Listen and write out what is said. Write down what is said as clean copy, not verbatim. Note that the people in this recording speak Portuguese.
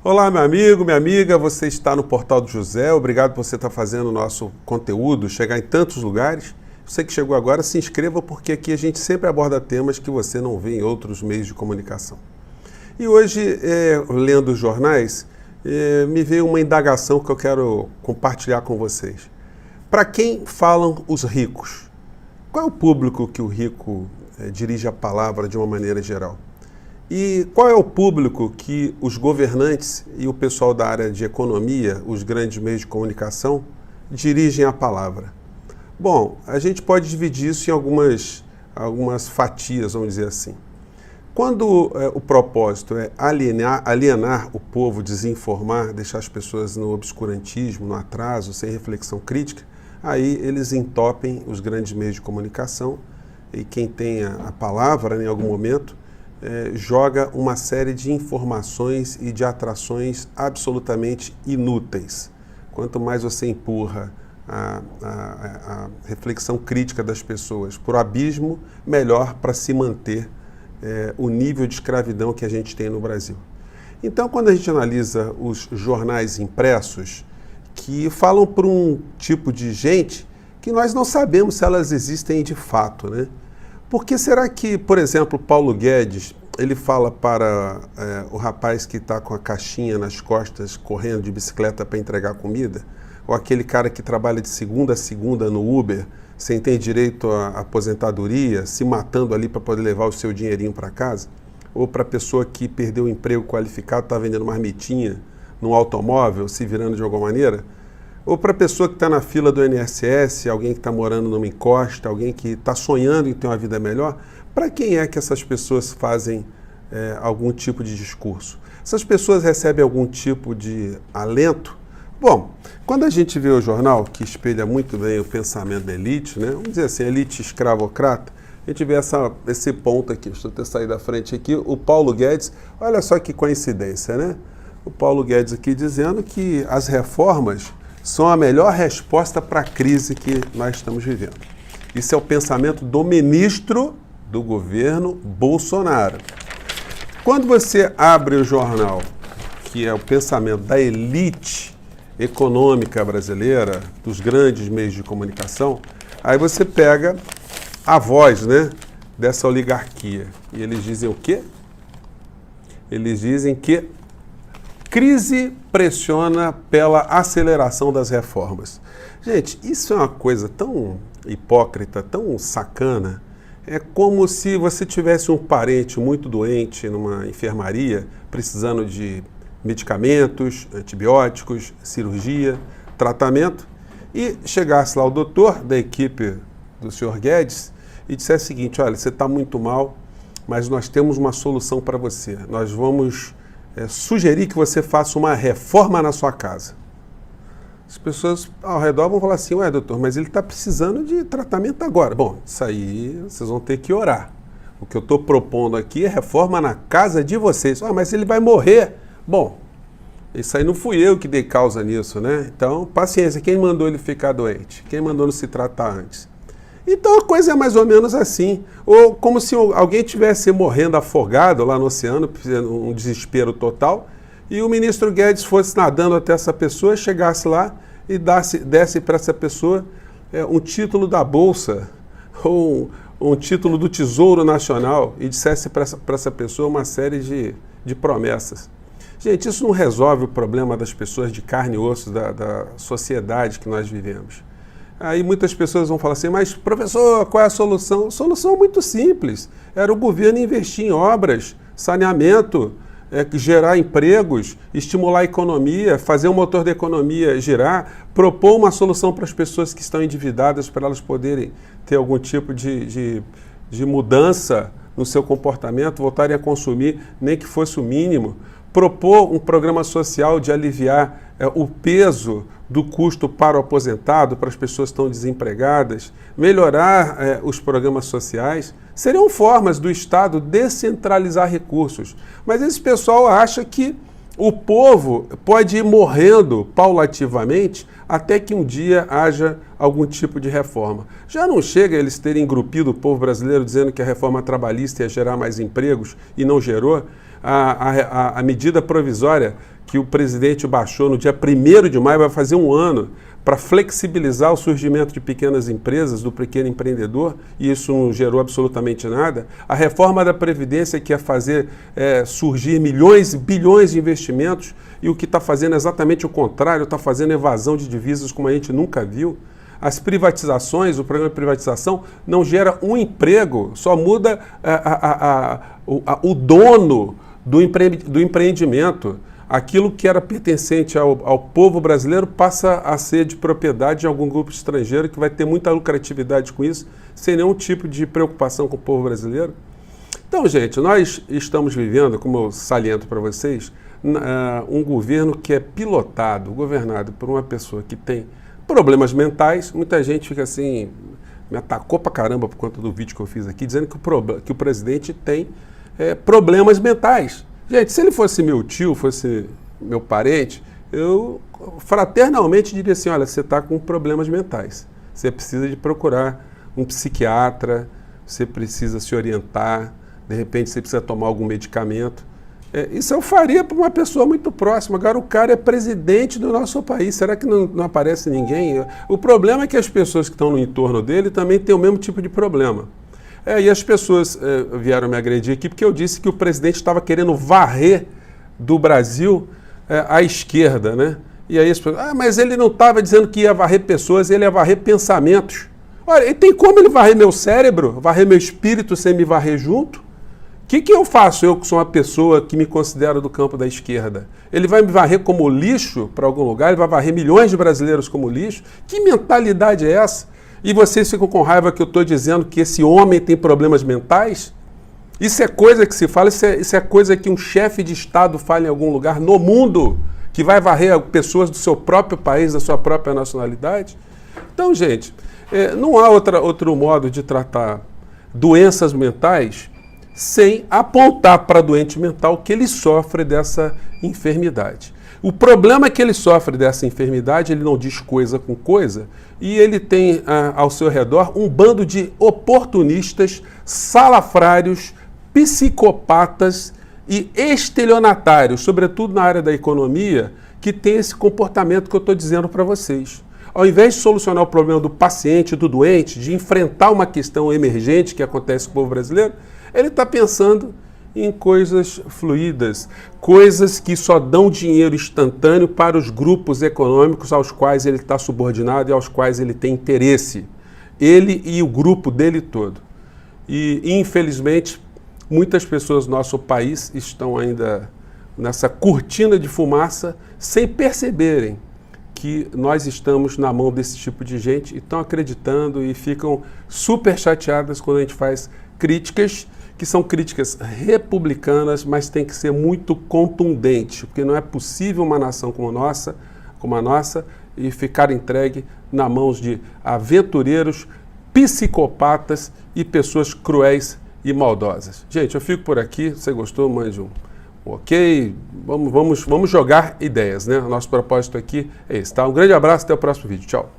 Olá, meu amigo, minha amiga, você está no Portal do José, obrigado por você estar fazendo o nosso conteúdo chegar em tantos lugares. Você que chegou agora, se inscreva porque aqui a gente sempre aborda temas que você não vê em outros meios de comunicação. E hoje, lendo os jornais, me veio uma indagação que eu quero compartilhar com vocês. Para quem falam os ricos? Qual é o público que o rico dirige a palavra de uma maneira geral? E qual é o público que os governantes e o pessoal da área de economia, os grandes meios de comunicação, dirigem a palavra? Bom, a gente pode dividir isso em algumas fatias, vamos dizer assim. Quando o propósito é alienar o povo, desinformar, deixar as pessoas no obscurantismo, no atraso, sem reflexão crítica, aí eles entopem os grandes meios de comunicação e quem tem a palavra em algum momento joga uma série de informações e de atrações absolutamente inúteis. Quanto mais você empurra a reflexão crítica das pessoas para o abismo, melhor para se manter o nível de escravidão que a gente tem no Brasil. Então, quando a gente analisa os jornais impressos, que falam para um tipo de gente que nós não sabemos se elas existem de fato, né? Por que será que, por exemplo, Paulo Guedes, ele fala para o rapaz que está com a caixinha nas costas, correndo de bicicleta para entregar comida, ou aquele cara que trabalha de segunda a segunda no Uber, sem ter direito à aposentadoria, se matando ali para poder levar o seu dinheirinho para casa, ou para a pessoa que perdeu o emprego qualificado, está vendendo marmitinha num automóvel, se virando de alguma maneira, ou para a pessoa que está na fila do INSS, alguém que está morando numa encosta, alguém que está sonhando em ter uma vida melhor, para quem é que essas pessoas fazem algum tipo de discurso? Essas pessoas recebem algum tipo de alento? Bom, quando a gente vê o jornal, que espelha muito bem o pensamento da elite, né? Vamos dizer assim, elite escravocrata, a gente vê esse ponto aqui, deixa eu ter saído da frente aqui, o Paulo Guedes, olha só que coincidência, né? O Paulo Guedes aqui dizendo que as reformas são a melhor resposta para a crise que nós estamos vivendo. Isso é o pensamento do ministro do governo Bolsonaro. Quando você abre o jornal, que é o pensamento da elite econômica brasileira, dos grandes meios de comunicação, aí você pega a voz, né, dessa oligarquia. E eles dizem o quê? Eles dizem que crise pressiona pela aceleração das reformas. Gente, isso é uma coisa tão hipócrita, tão sacana. É como se você tivesse um parente muito doente numa enfermaria, precisando de medicamentos, antibióticos, cirurgia, tratamento, e chegasse lá o doutor da equipe do senhor Guedes e dissesse o seguinte: olha, você está muito mal, mas nós temos uma solução para você. Nós vamos sugerir que você faça uma reforma na sua casa. As pessoas ao redor vão falar assim: ué, doutor, mas ele está precisando de tratamento agora. Bom, isso aí vocês vão ter que orar. O que eu estou propondo aqui é reforma na casa de vocês. Ah, mas ele vai morrer. Bom, isso aí não fui eu que dei causa nisso, né? Então, paciência, quem mandou ele ficar doente? Quem mandou não se tratar antes? Então a coisa é mais ou menos assim, ou como se alguém estivesse morrendo afogado lá no oceano, um desespero total, e o ministro Guedes fosse nadando até essa pessoa, chegasse lá e desse para essa pessoa um título da Bolsa, ou um título do Tesouro Nacional, e dissesse para essa pessoa uma série de promessas. Gente, isso não resolve o problema das pessoas de carne e osso da sociedade que nós vivemos. Aí muitas pessoas vão falar assim: mas professor, qual é a solução? A solução é muito simples. Era o governo investir em obras, saneamento, gerar empregos, estimular a economia, fazer o motor da economia girar, propor uma solução para as pessoas que estão endividadas, para elas poderem ter algum tipo de mudança no seu comportamento, voltarem a consumir, nem que fosse o mínimo. Propor um programa social de aliviar o peso do custo para o aposentado, para as pessoas que estão desempregadas, melhorar os programas sociais, seriam formas do Estado descentralizar recursos. Mas esse pessoal acha que o povo pode ir morrendo paulativamente até que um dia haja algum tipo de reforma. Já não chega eles terem engrupido o povo brasileiro dizendo que a reforma trabalhista ia gerar mais empregos e não gerou? A medida provisória que o presidente baixou no dia 1º de maio, vai fazer um ano, para flexibilizar o surgimento de pequenas empresas, do pequeno empreendedor, e isso não gerou absolutamente nada. A reforma da Previdência que ia fazer surgir milhões e bilhões de investimentos, e o que está fazendo é exatamente o contrário, está fazendo evasão de divisas como a gente nunca viu. As privatizações, o programa de privatização não gera um emprego, só muda o dono do empreendimento. Aquilo que era pertencente ao povo brasileiro passa a ser de propriedade de algum grupo estrangeiro que vai ter muita lucratividade com isso, sem nenhum tipo de preocupação com o povo brasileiro. Então, gente, nós estamos vivendo, como eu saliento para vocês, um governo que é pilotado, governado por uma pessoa que tem problemas mentais. Muita gente fica assim, me atacou pra caramba por conta do vídeo que eu fiz aqui, dizendo que o presidente tem problemas mentais. Gente, se ele fosse meu tio, fosse meu parente, eu fraternalmente diria assim, olha, você está com problemas mentais. Você precisa de procurar um psiquiatra, você precisa se orientar, de repente você precisa tomar algum medicamento. Isso eu faria para uma pessoa muito próxima. Agora o cara é presidente do nosso país, será que não aparece ninguém? O problema é que as pessoas que estão no entorno dele também têm o mesmo tipo de problema. E as pessoas vieram me agredir aqui porque eu disse que o presidente estava querendo varrer do Brasil a esquerda, né? E aí as pessoas, mas ele não estava dizendo que ia varrer pessoas, ele ia varrer pensamentos. Olha, e tem como ele varrer meu cérebro, varrer meu espírito sem me varrer junto? O que eu faço, eu que sou uma pessoa que me considero do campo da esquerda? Ele vai me varrer como lixo para algum lugar? Ele vai varrer milhões de brasileiros como lixo? Que mentalidade é essa? E vocês ficam com raiva que eu estou dizendo que esse homem tem problemas mentais? Isso é coisa que se fala, isso é coisa que um chefe de Estado fala em algum lugar no mundo, que vai varrer pessoas do seu próprio país, da sua própria nacionalidade? Então, gente, não há outro modo de tratar doenças mentais sem apontar para o doente mental que ele sofre dessa enfermidade. O problema é que ele sofre dessa enfermidade, ele não diz coisa com coisa, e ele tem ao seu redor um bando de oportunistas, salafrários, psicopatas e estelionatários, sobretudo na área da economia, que tem esse comportamento que eu estou dizendo para vocês. Ao invés de solucionar o problema do paciente, do doente, de enfrentar uma questão emergente que acontece com o povo brasileiro, ele está pensando em coisas fluídas, coisas que só dão dinheiro instantâneo para os grupos econômicos aos quais ele está subordinado e aos quais ele tem interesse. Ele e o grupo dele todo. E, infelizmente, muitas pessoas do nosso país estão ainda nessa cortina de fumaça sem perceberem que nós estamos na mão desse tipo de gente e estão acreditando e ficam super chateadas quando a gente faz críticas que são críticas republicanas, mas tem que ser muito contundente, porque não é possível uma nação como a nossa, e ficar entregue na mãos de aventureiros, psicopatas e pessoas cruéis e maldosas. Gente, eu fico por aqui. Se você gostou, mande um ok. Vamos jogar ideias, né? O nosso propósito aqui é esse, tá? Um grande abraço, até o próximo vídeo. Tchau.